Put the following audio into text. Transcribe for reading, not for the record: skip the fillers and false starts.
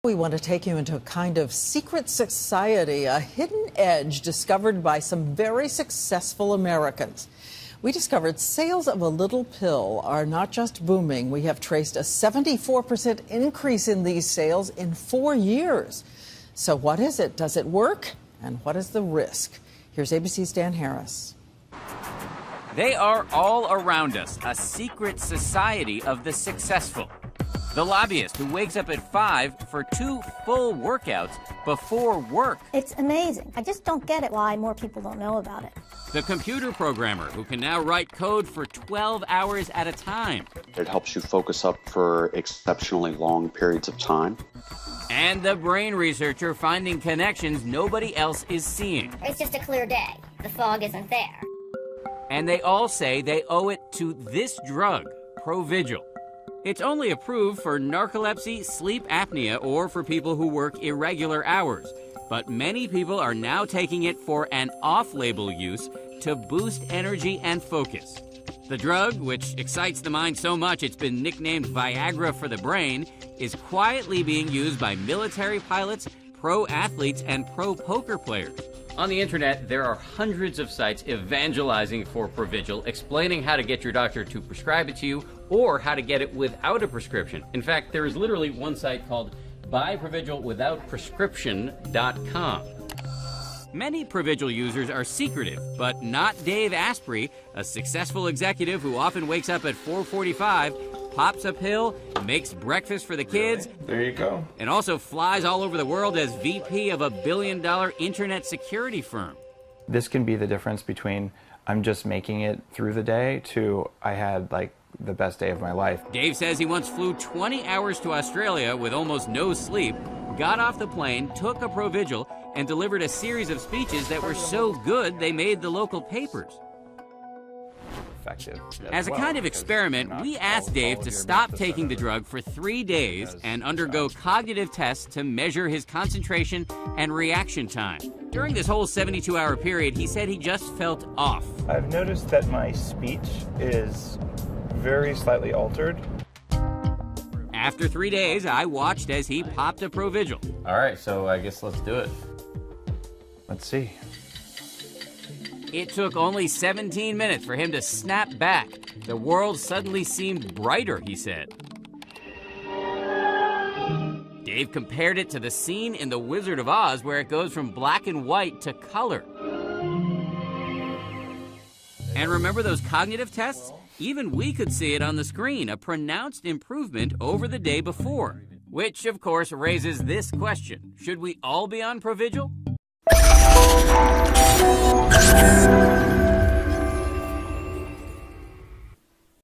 We want to take you into a kind of secret society, a hidden edge discovered by some very successful Americans. We discovered sales of a little pill are not just booming. We have traced a 74% increase in these sales in 4 years. So what is it? Does it work? And what is the risk? Here's ABC's Dan Harris. They are all around us, a secret society of the successful. The lobbyist who wakes up at 5 for 2 full workouts before work. It's amazing. I just don't get it why more people don't know about it. The computer programmer who can now write code for 12 hours at a time. It helps you focus up for exceptionally long periods of time. And the brain researcher finding connections nobody else is seeing. It's just a clear day. The fog isn't there. And they all say they owe it to this drug, Provigil. It's only approved for narcolepsy, sleep apnea, or for people who work irregular hours. But many people are now taking it for an off-label use to boost energy and focus. The drug, which excites the mind so much it's been nicknamed Viagra for the brain, is quietly being used by military pilots, pro athletes, and pro poker players. On the internet, there are hundreds of sites evangelizing for Provigil, explaining how to get your doctor to prescribe it to you or how to get it without a prescription. In fact, there is literally one site called buyprovigilwithoutprescription.com. Many Provigil users are secretive, but not Dave Asprey, a successful executive who often wakes up at 4:45, pops a pill, makes breakfast for the kids. There you go. And also flies all over the world as VP of a billion-dollar internet security firm. This can be the difference between I'm just making it through the day to I had like the best day of my life. Dave says he once flew 20 hours to Australia with almost no sleep, got off the plane, took a Provigil, and delivered a series of speeches that were so good they made the local papers. As a kind of experiment, we asked Dave to stop taking the drug for 3 days and undergo cognitive tests to measure his concentration and reaction time. During this whole 72-hour period, he said he just felt off. I've noticed that my speech is very slightly altered. After 3 days, I watched as he popped a Provigil. All right, so I guess let's do it. Let's see. It took only 17 minutes for him to snap back. The world suddenly seemed brighter, he said. Dave compared it to the scene in The Wizard of Oz where it goes from black and white to color. And remember those cognitive tests? Even we could see it on the screen, a pronounced improvement over the day before. Which, of course, raises this question. Should we all be on Provigil?